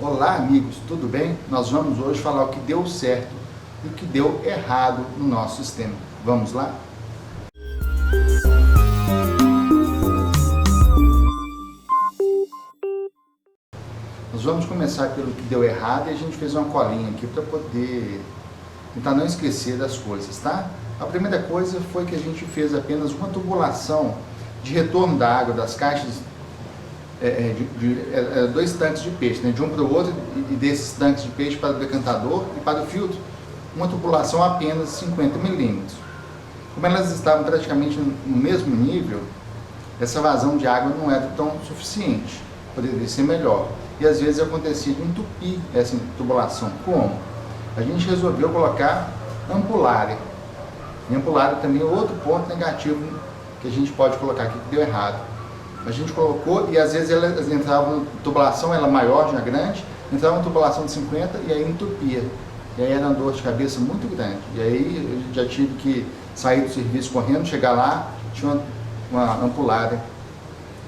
Olá amigos, tudo bem? Nós vamos hoje falar o que deu certo e o que deu errado no nosso sistema. Vamos lá? Nós vamos começar pelo que deu errado e a gente fez uma colinha aqui para poder tentar não esquecer das coisas, tá? A primeira coisa foi que a gente fez apenas uma tubulação de retorno da água das caixas, dois tanques de peixe, né? De um para o outro, e desses tanques de peixe para o decantador e para o filtro, uma tubulação apenas 50 milímetros. Como elas estavam praticamente no mesmo nível, essa vazão de água não era tão suficiente, poderia ser melhor. E às vezes acontecia de entupir essa tubulação. Como? A gente resolveu colocar ampulária. E ampulária também é outro ponto negativo que a gente pode colocar aqui que deu errado. A gente colocou e às vezes elas entravam, tubulação era maior, já grande, entrava uma tubulação de 50 e aí entupia. E aí era uma dor de cabeça muito grande. E aí eu já tive que sair do serviço correndo, chegar lá, tinha uma ampulária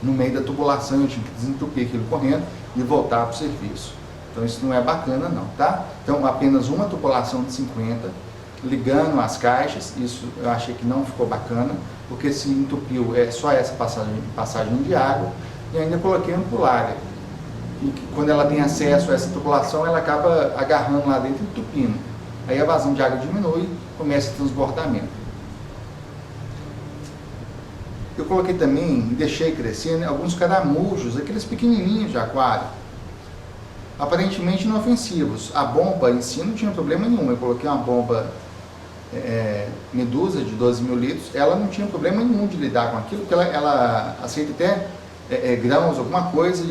no meio da tubulação, eu tive que desentupir aquilo correndo e voltar para o serviço. Então isso não é bacana não, tá? Então apenas uma tubulação de 50, ligando as caixas, isso eu achei que não ficou bacana, porque se entupiu só essa passagem de água, e ainda coloquei a ampulária. E quando ela tem acesso a essa tubulação, ela acaba agarrando lá dentro e entupindo. Aí a vazão de água diminui, começa o transbordamento. Eu coloquei também, deixei crescer, né, alguns caramujos, aqueles pequenininhos de aquário, aparentemente inofensivos. A bomba em si não tinha problema nenhum, eu coloquei uma bomba Medusa de 12 mil litros, ela não tinha problema nenhum de lidar com aquilo, porque ela aceita até grãos, alguma coisa,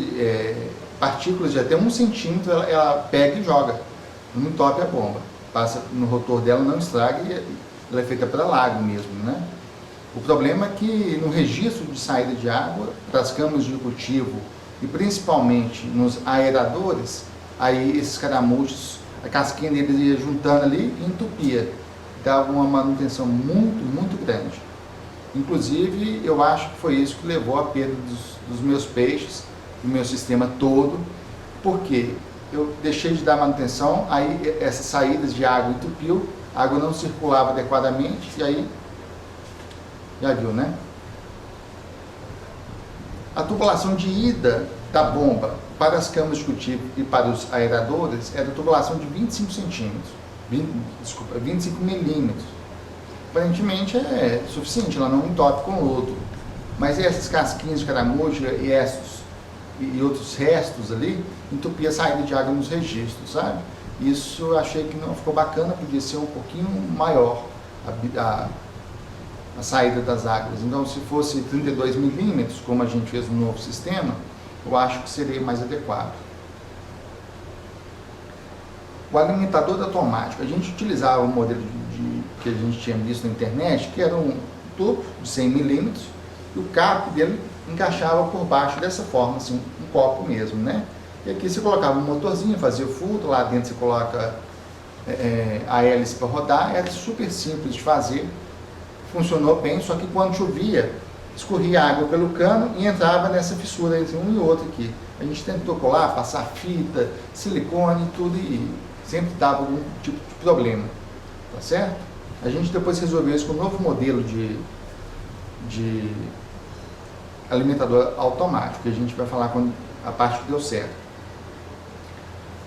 partículas de até 1 centímetro, ela pega e joga, não entope a bomba, passa no rotor dela, não estraga, e ela é feita para lago mesmo, né? O problema é que no registro de saída de água, para as câmaras de cultivo e principalmente nos aeradores, aí esses caramujos, a casquinha deles ia juntando ali e entupia, dava uma manutenção muito grande. Inclusive, eu acho que foi isso que levou à perda dos meus peixes, do meu sistema todo, porque eu deixei de dar manutenção, aí essas saídas de água entupiu, a água não circulava adequadamente, e aí, já viu, né? A tubulação de ida da bomba para as câmaras de cultivo e para os aeradores era tubulação de 25 centímetros, 25 milímetros. Aparentemente é suficiente, ela não entope com o lodo. Mas essas casquinhas de caramujo e outros restos ali, entupia a saída de água nos registros, sabe? Isso eu achei que não ficou bacana, podia ser um pouquinho maior a saída das águas. Então, se fosse 32 milímetros, como a gente fez no novo sistema, eu acho que seria mais adequado. O alimentador automático, a gente utilizava o modelo que a gente tinha visto na internet, que era um tubo de 100 milímetros, e o cabo dele encaixava por baixo dessa forma, assim, um copo mesmo, né? E aqui você colocava um motorzinho, fazia o furo, lá dentro você coloca a hélice para rodar, era super simples de fazer, funcionou bem, só que quando chovia, escorria água pelo cano e entrava nessa fissura entre um e outro aqui. A gente tentou colar, passar fita, silicone e tudo, e sempre dava algum tipo de problema, tá certo? A gente depois resolveu isso com um novo modelo de alimentador automático, que a gente vai falar quando a parte que deu certo.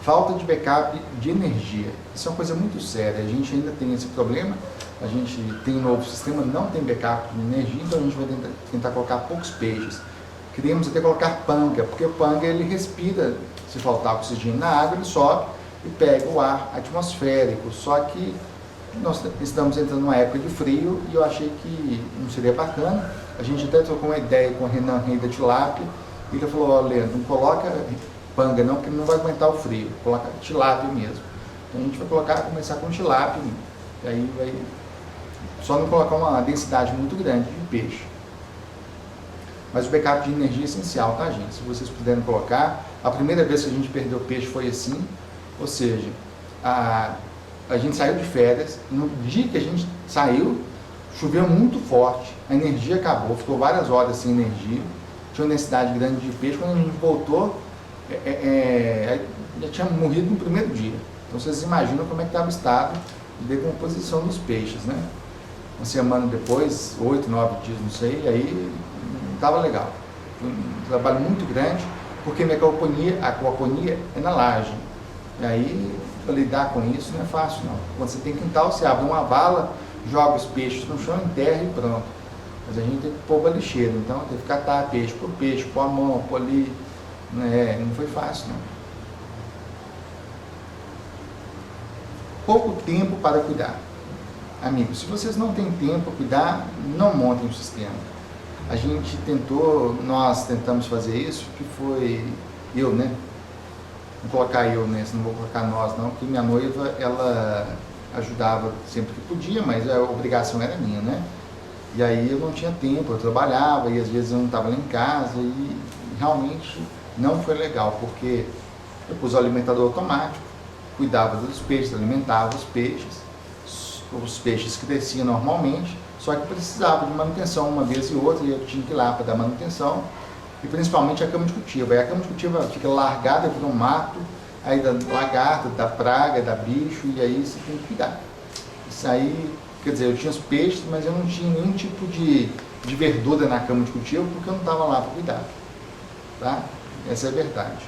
Falta de backup de energia, isso é uma coisa muito séria, a gente ainda tem esse problema, a gente tem um novo sistema, não tem backup de energia, então a gente vai tentar colocar poucos peixes. Queríamos até colocar panga, porque o panga ele respira, se faltar oxigênio na água, ele sobe e pega o ar atmosférico, só que nós estamos entrando numa época de frio e eu achei que não seria bacana. A gente até trocou uma ideia com o Renan, rei da tilápia, e ele falou: ó, Leandro, não coloca panga não, porque ele não vai aguentar o frio, coloca tilápia mesmo. Então a gente vai começar com tilápia, e aí vai só não colocar uma densidade muito grande de peixe. Mas o backup de energia é essencial, tá, gente? Se vocês puderem colocar, a primeira vez que a gente perdeu peixe foi assim, ou seja, a gente saiu de férias, no dia que a gente saiu, choveu muito forte, a energia acabou, ficou várias horas sem energia, tinha uma densidade grande de peixe. Quando a gente voltou, a já tinha morrido no primeiro dia. Então vocês imaginam como é que estava o estado de decomposição dos peixes, né? Uma semana depois, 8, 9 dias, não sei, aí não estava legal. Foi um trabalho muito grande, porque a aquaponia é na laje. E aí, para lidar com isso não é fácil não. Quando você tem quintal, você abre uma vala, joga os peixes no chão, enterra e pronto. Mas a gente tem que pôr a lixeira, então tem que catar peixe, pôr a mão, pôr ali. Né? Não foi fácil não. Pouco tempo para cuidar. Amigos, se vocês não têm tempo para cuidar, não montem um sistema. Nós tentamos fazer isso, que foi eu, né? Vou colocar eu nesse, não vou colocar nós não, porque minha noiva, ela ajudava sempre que podia, mas a obrigação era minha, né? E aí eu não tinha tempo, eu trabalhava e às vezes eu não estava lá em casa e realmente não foi legal, porque eu pus o alimentador automático, cuidava dos peixes, alimentava os peixes cresciam normalmente, só que precisava de manutenção uma vez e outra, e eu tinha que ir lá para dar manutenção, e principalmente a cama de cultivo. Aí a cama de cultivo fica largada, vira um mato, aí da lagarta, da praga, da bicho, e aí você tem que cuidar. Isso aí, quer dizer, eu tinha os peixes, mas eu não tinha nenhum tipo de verdura na cama de cultivo, porque eu não estava lá para cuidar. Tá? Essa é a verdade.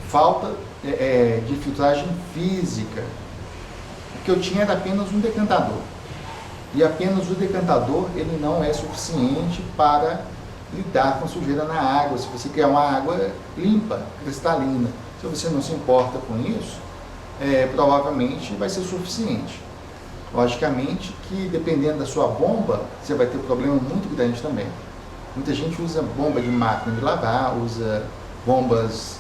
Falta de filtragem física. O que eu tinha era apenas um decantador. E apenas o decantador, ele não é suficiente para lidar com sujeira na água. Se você quer uma água limpa, cristalina, se você não se importa com isso, provavelmente vai ser suficiente. Logicamente que, dependendo da sua bomba, você vai ter um problema muito grande também. Muita gente usa bomba de máquina de lavar, usa bombas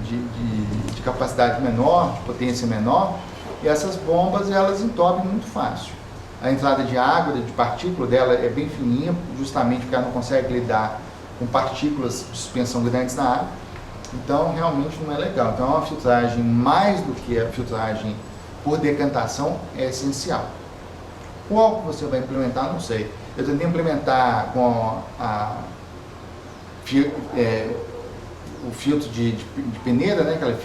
de capacidade menor, de potência menor, e essas bombas elas entopem muito fácil. A entrada de água, de partícula dela é bem fininha, justamente porque ela não consegue lidar com partículas de suspensão grandes na água, então realmente não é legal. Então uma filtragem, mais do que a filtragem por decantação, é essencial. Qual que você vai implementar, não sei. Eu tentei implementar com o filtro de peneira, né, que ela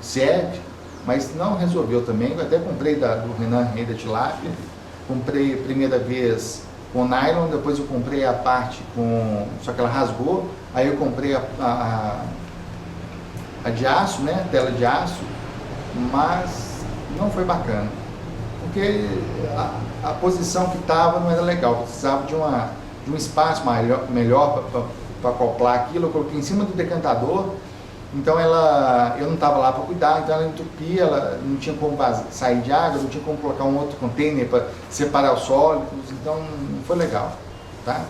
serve, mas não resolveu também. Eu até comprei do Renan Rei da Tilápia, comprei a primeira vez com nylon, depois eu comprei a parte só que ela rasgou, aí eu comprei a de aço, né, tela de aço, mas não foi bacana, porque a posição que estava não era legal, precisava de um espaço melhor para acoplar aquilo. Eu coloquei em cima do decantador, então eu não estava lá para cuidar, então ela entupia, ela não tinha como sair de água, não tinha como colocar um outro container para separar os sólidos, então não foi legal, tá?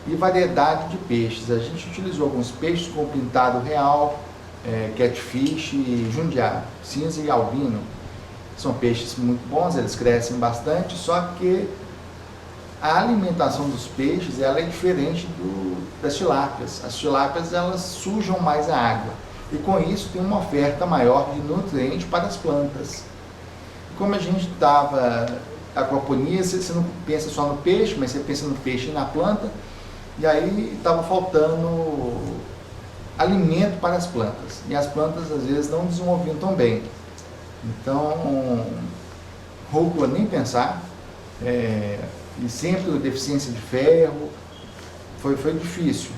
E variedade de peixes. A gente utilizou alguns peixes com pintado real, catfish e jundiá, cinza e albino. São peixes muito bons, eles crescem bastante, só que a alimentação dos peixes ela é diferente das tilápias. As tilápias elas sujam mais a água e com isso tem uma oferta maior de nutrientes para as plantas. Como a gente dava aquaponia, você não pensa só no peixe, mas você pensa no peixe e na planta, e aí estava faltando alimento para as plantas, e as plantas às vezes não desenvolviam tão bem. Então, rúcula nem pensar, e sempre deficiência de ferro, foi difícil.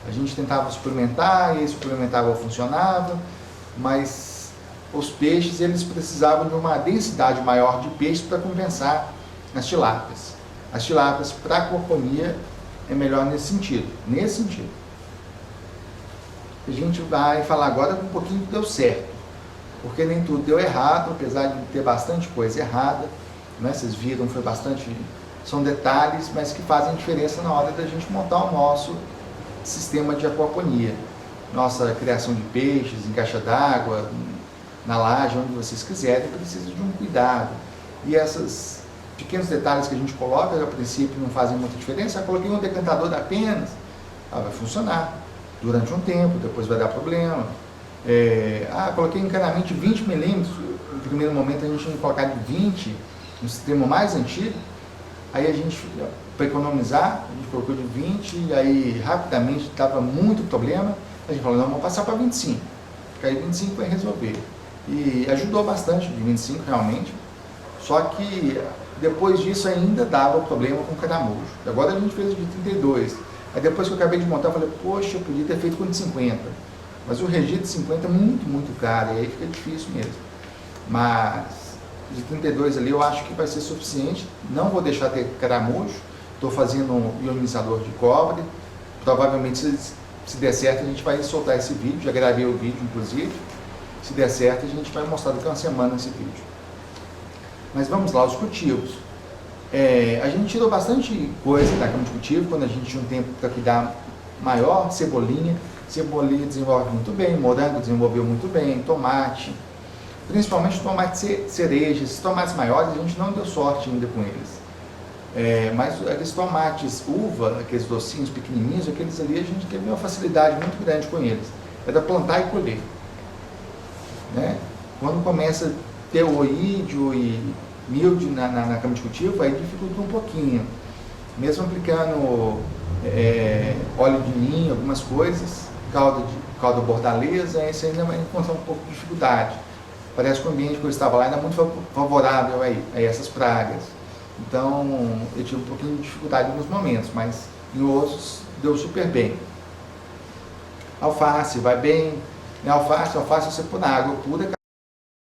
A gente tentava suplementar, e suplementava funcionava, mas os peixes eles precisavam de uma densidade maior de peixe para compensar as tilápias. As tilápias para aquaponia é melhor nesse sentido. A gente vai falar agora um pouquinho que deu certo, porque nem tudo deu errado, apesar de ter bastante coisa errada, né? Vocês viram, são detalhes, mas que fazem diferença na hora da gente montar o nosso sistema de aquaponia. Nossa criação de peixes, em caixa d'água, na laje, onde vocês quiserem, precisa de um cuidado. E esses pequenos detalhes que a gente coloca, a princípio não fazem muita diferença. Eu coloquei um decantador apenas, vai funcionar durante um tempo, depois vai dar problema. Coloquei encanamento de 20 milímetros, no primeiro momento a gente não colocar de 20, no sistema mais antigo, Aí a gente, para economizar, a gente colocou de 20, e aí rapidamente estava muito problema, a gente falou, não, vamos passar para 25, porque aí 25 vai resolver. E ajudou bastante de 25 realmente, só que depois disso ainda dava problema com o caramujo. Agora a gente fez de 32, aí depois que eu acabei de montar, eu falei, poxa, eu podia ter feito com de 50, mas o registro de 50 é muito, muito caro, e aí fica difícil mesmo. Mas de 32 ali eu acho que vai ser suficiente, não vou deixar ter caramujo, estou fazendo um ionizador de cobre, provavelmente se der certo a gente vai soltar esse vídeo, já gravei o vídeo inclusive, se der certo a gente vai mostrar daqui a uma semana esse vídeo. Mas vamos lá, os cultivos. A gente tirou bastante coisa da cama de cultivo, quando a gente tinha um tempo para cuidar maior, cebolinha desenvolve muito bem, morango desenvolveu muito bem, tomate, principalmente tomate cereja, esses tomates maiores a gente não deu sorte ainda com eles. Mas aqueles tomates uva, aqueles docinhos pequenininhos, aqueles ali a gente teve uma facilidade muito grande com eles. Era plantar e colher. Né? Quando começa a ter oídio e milho na cama de cultivo, aí dificulta um pouquinho. Mesmo aplicando óleo de ninho, algumas coisas, calda bordaleza, isso ainda vai encontrar um pouco de dificuldade. Parece que o ambiente que eu estava lá era muito favorável a essas pragas. Então, eu tive um pouquinho de dificuldade em alguns momentos, mas em outros deu super bem. Alface, vai bem. Alface você pôr na água pura, é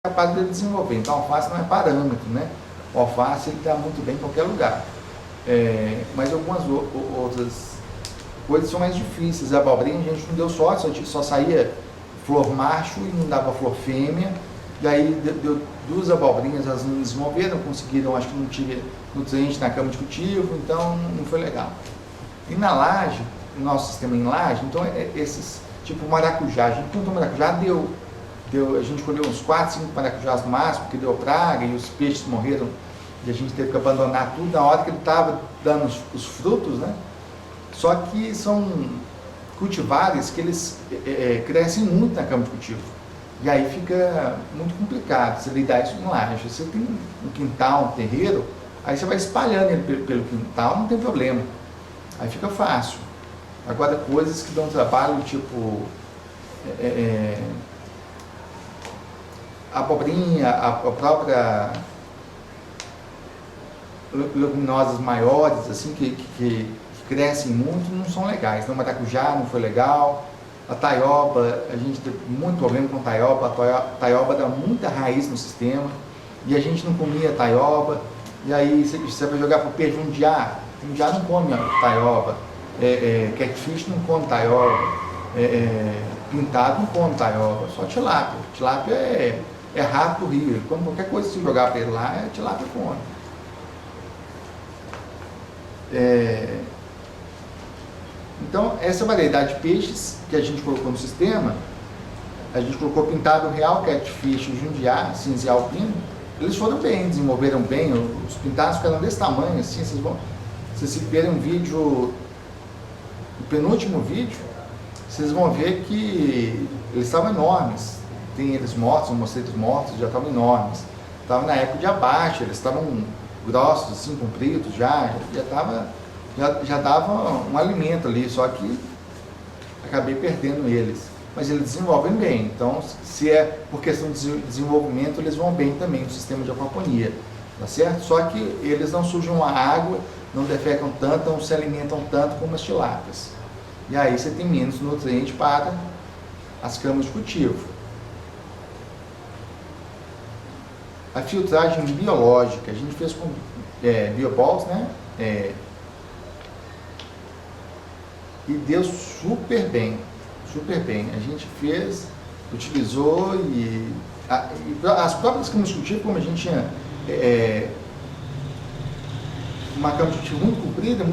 capaz de desenvolver. Então, alface não é parâmetro, né? O alface, ele está muito bem em qualquer lugar. Mas algumas outras coisas são mais difíceis. A abobrinha, a gente não deu sorte, só saía flor macho e não dava flor fêmea. E aí deu 2 abobrinhas, elas não desenvolveram, conseguiram, acho que não tinha nutriente na cama de cultivo, então não foi legal. E na laje, o nosso sistema em laje, então esses, tipo maracujá, a gente plantou maracujá, a gente colheu uns 4, 5 maracujás no máximo, porque deu praga e os peixes morreram, e a gente teve que abandonar tudo na hora que ele estava dando os frutos, né? Só que são cultivares que eles crescem muito na cama de cultivo. E aí fica muito complicado você lidar isso em laje. Você tem um quintal, um terreiro, aí você vai espalhando ele pelo quintal, não tem problema. Aí fica fácil. Agora, coisas que dão trabalho, tipo a abobrinha, a própria leguminosas maiores, assim, que crescem muito, não são legais. Então, maracujá não foi legal. A taioba, a gente teve muito problema com taioba, a taioba dá muita raiz no sistema, e a gente não comia taioba, e aí você vai jogar para o peixe jundiá não come taioba, catfish não come taioba, pintado não come taioba, só tilápia. Tilápia é rato do rio, ele come qualquer coisa que você jogar para ele lá, tilápia come. Então, essa variedade de peixes que a gente colocou no sistema, a gente colocou pintado real, catfish, jundiá, cinza e alpino, eles foram bem, desenvolveram bem, os pintados ficaram desse tamanho, assim, vocês verem um vídeo, o penúltimo vídeo, vocês vão ver que eles estavam enormes, tem eles mortos, eu mostrei eles mortos, já estavam enormes, estavam na época de abate, eles estavam grossos, assim, compridos já dava um alimento ali, só que acabei perdendo eles. Mas eles desenvolvem bem, então se é por questão de desenvolvimento, eles vão bem também no sistema de aquaponia, tá certo? Só que eles não sujam a água, não defecam tanto, não se alimentam tanto como as tilápias. E aí você tem menos nutriente para as camas de cultivo. A filtragem biológica, a gente fez com bioballs, né? E deu super bem, super bem. A gente utilizou e as próprias camas de cultivo, como a gente tinha uma cama de cultivo muito comprida,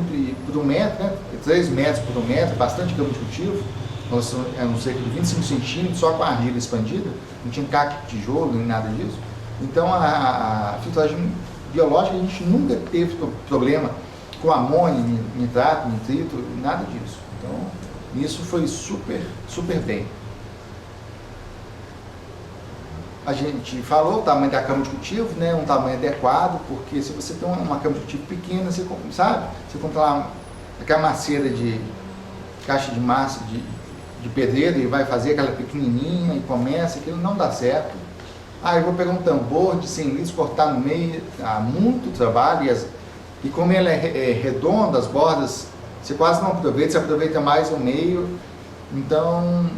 por 1 metro, né? 3 metros por 1 metro, bastante cama de cultivo, nós éramos cerca de 25 centímetros, só com a argila expandida, não tinha caco de tijolo nem nada disso. Então a filtragem biológica a gente nunca teve problema com amônia, nitrato, nitrito, nada disso. Então, isso foi super, super bem. a gente falou o tamanho da cama de cultivo, né, um tamanho adequado, porque se você tem uma cama de cultivo pequena, você sabe, você compra lá aquela macieira de caixa de massa de pedreiro e vai fazer aquela pequenininha e começa, aquilo não dá certo. Eu vou pegar um tambor de 100 litros, cortar no meio, há muito trabalho, e como ele é redondo, as bordas, você quase não aproveita, você aproveita mais o meio. Então,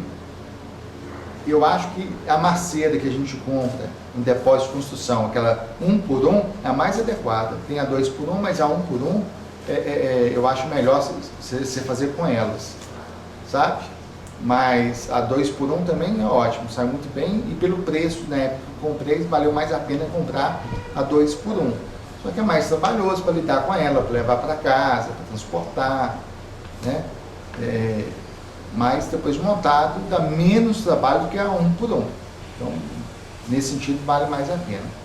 eu acho que a macieira que a gente compra em depósito de construção, aquela 1 por 1, é a mais adequada. Tem a 2 por 1, mas a 1 por 1 eu acho melhor você fazer com elas, sabe? Mas a 2 por 1 também é ótimo, sai muito bem, e pelo preço, na época que eu comprei, valeu mais a pena comprar a 2 por 1. Só que é mais trabalhoso para lidar com ela, para levar para casa, para transportar, né? Mas depois de montado, dá menos trabalho do que a 1 por 1. Então, nesse sentido, vale mais a pena.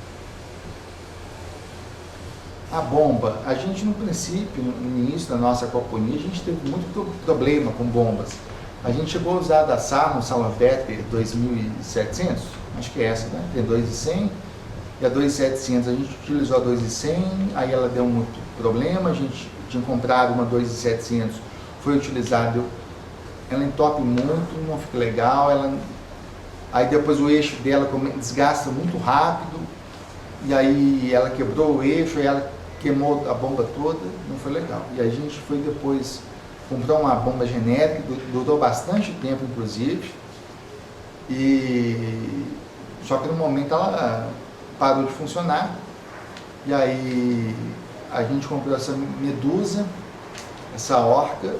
A bomba, a gente no princípio, no início da nossa aquaponia, a gente teve muito problema com bombas. A gente chegou a usar da Sarno, Salvater 2700, acho que é essa, né? Tem 2100 e a 2700, a gente utilizou a 2100, aí ela deu muito problema, a gente tinha comprado uma 2700, foi utilizado, ela entope muito, não fica legal, aí depois o eixo dela desgasta muito rápido, e aí ela quebrou o eixo, aí ela queimou a bomba toda, não foi legal. E a gente foi depois, comprou uma bomba genérica, durou bastante tempo inclusive, só que no momento ela parou de funcionar, e aí a gente comprou essa Medusa, essa Orca,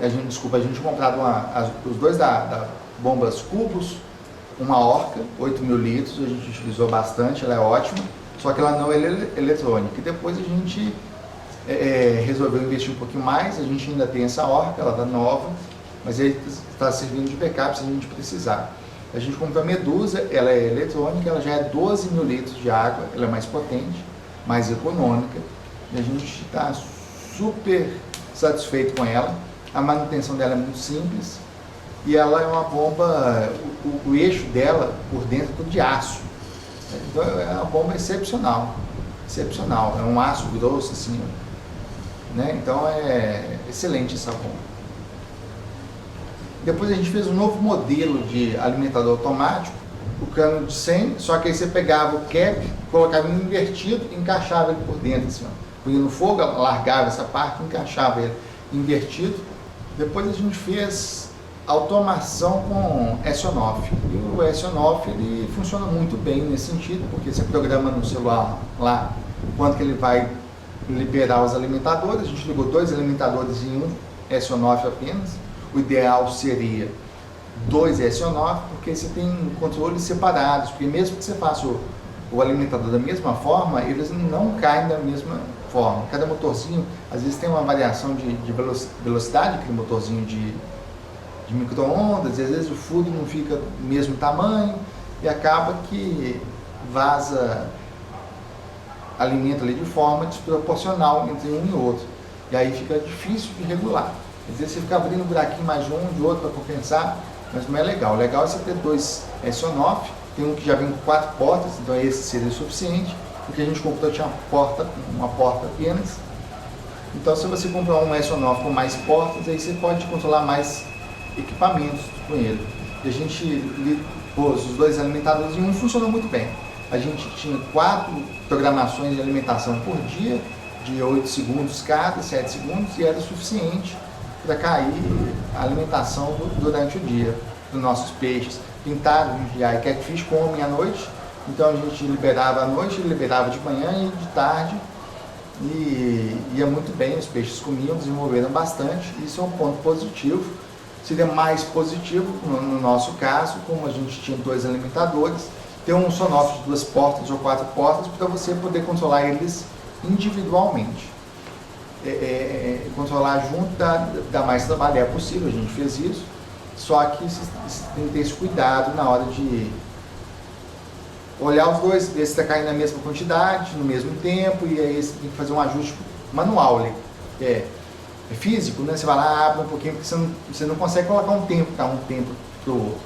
a gente comprado os dois da Bombas Cubos, uma Orca, 8.000 litros, a gente utilizou bastante, ela é ótima, só que ela não é eletrônica. E depois a gente resolveu investir um pouquinho mais, a gente ainda tem essa Orca, ela está nova, mas ele está servindo de backup se a gente precisar. A gente comprou a Medusa, ela é eletrônica, ela já é 12.000 litros de água, ela é mais potente, mais econômica, e a gente está super satisfeito com ela. A manutenção dela é muito simples, e ela é uma bomba, o eixo dela por dentro é tudo de aço. Então é uma bomba excepcional, é um aço grosso assim, né? Então é excelente essa bomba. Depois a gente fez um novo modelo de alimentador automático, o cano de 100, só que aí você pegava o cap, colocava ele invertido e encaixava ele por dentro, assim, punha no fogo, largava essa parte, encaixava ele invertido. Depois a gente fez automação com S-ON-OFF. E o S-ON-OFF ele funciona muito bem nesse sentido, porque você programa no celular lá quanto que ele vai liberar os alimentadores. A gente ligou 2 alimentadores em um S-ON-OFF apenas. O ideal seria 2 S-ON-OFF, porque você tem controles separados, porque mesmo que você faça o alimentador da mesma forma, eles não caem da mesma forma. Cada motorzinho, às vezes tem uma variação de velocidade, aquele motorzinho de micro-ondas, e às vezes o furo não fica do mesmo tamanho, e acaba que vaza alimento ali de forma desproporcional entre um e outro. E aí fica difícil de regular. Às vezes você fica abrindo um buraquinho mais de um, de outro para compensar, mas não é legal. O legal é você ter 2 S-ON-OFF, tem um que já vem com 4 portas, então esse seria o suficiente. O que a gente comprou tinha uma porta apenas. Então se você comprar um S-ON-OFF com mais portas, aí você pode controlar mais equipamentos com ele. E a gente pôs os 2 alimentadores e um funcionou muito bem. A gente tinha 4 programações de alimentação por dia, de 8 segundos cada, 7 segundos, e era suficiente para cair a alimentação durante o dia dos nossos peixes. Pintados de catfish comem à noite, então a gente liberava à noite, liberava de manhã e de tarde, e ia muito bem, os peixes comiam, desenvolveram bastante. Isso é um ponto positivo. Seria mais positivo no nosso caso, como a gente tinha 2 alimentadores, ter um SON-OFF de 2 portas ou 4 portas para você poder controlar eles individualmente. Controlar junto dá mais trabalho, é possível, a gente fez isso, só que você tem que ter esse cuidado na hora de olhar os dois, ver se está caindo na mesma quantidade, no mesmo tempo, e aí você tem que fazer um ajuste manual ali. É físico, né? Você vai lá, abre um pouquinho, porque você não consegue colocar um tempo para um tempo para o outro.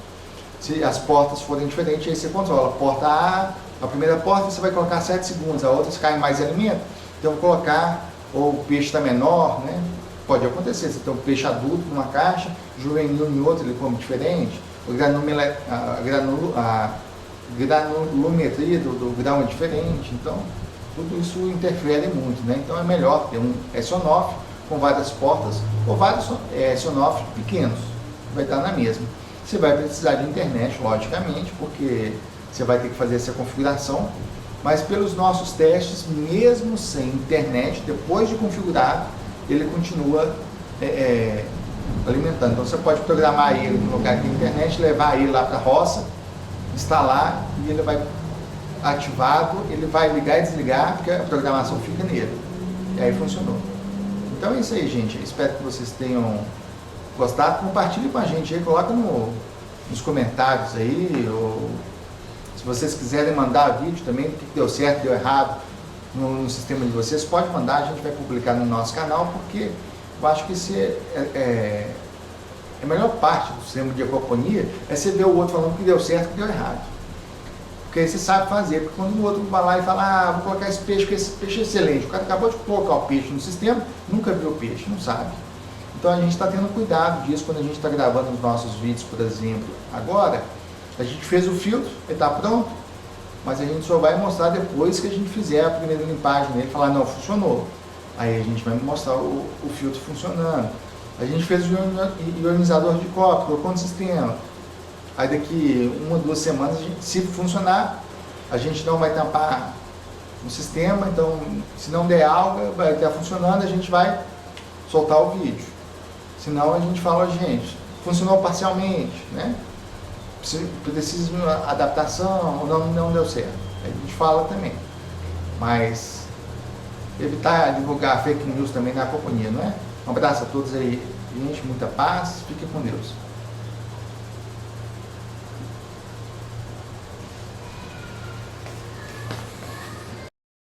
Se as portas forem diferentes, aí você controla. Porta A primeira porta você vai colocar 7 segundos, a outra se cai mais alimento, então vou colocar, ou o peixe está menor, né? Pode acontecer, você tem um peixe adulto numa caixa, juvenil em outra, ele come diferente, a granulometria do grão é diferente, então tudo isso interfere muito, né? Então é melhor ter um S-on-off com várias portas, ou vários S-on-off pequenos, vai estar na mesma. Você vai precisar de internet, logicamente, porque você vai ter que fazer essa configuração, mas pelos nossos testes, mesmo sem internet, depois de configurado, ele continua alimentando. Então você pode programar ele no lugar que tem internet, levar ele lá para a roça, instalar e ele vai ativado, ele vai ligar e desligar, porque a programação fica nele. E aí funcionou. Então é isso aí, gente. Eu espero que vocês tenham gostado. Compartilhe com a gente aí, coloca nos comentários aí, ou se vocês quiserem mandar vídeo também do que deu certo, deu errado no sistema de vocês, pode mandar, a gente vai publicar no nosso canal, porque eu acho que isso a melhor parte do sistema de aquaponia é você ver o outro falando que deu certo e que deu errado. Porque aí você sabe fazer, porque quando o outro vai lá e fala, vou colocar esse peixe, porque esse peixe é excelente, o cara acabou de colocar o peixe no sistema, nunca viu o peixe, não sabe. Então a gente está tendo cuidado disso quando a gente está gravando os nossos vídeos, por exemplo. Agora, a gente fez o filtro, ele está pronto, mas a gente só vai mostrar depois que a gente fizer a primeira limpagem nele, falar, não, funcionou. Aí a gente vai mostrar o filtro funcionando. A gente fez o ionizador de copo, colocou no sistema. Aí daqui 1 ou 2 semanas, se funcionar, a gente não vai tampar no sistema, então se não der alga, vai estar funcionando, a gente vai soltar o vídeo. Senão a gente fala, gente, funcionou parcialmente, né? Precisa de uma adaptação ou não deu certo. Aí a gente fala também. Mas evitar divulgar fake news também na companhia, não é? Um abraço a todos aí, gente, muita paz, fique com Deus.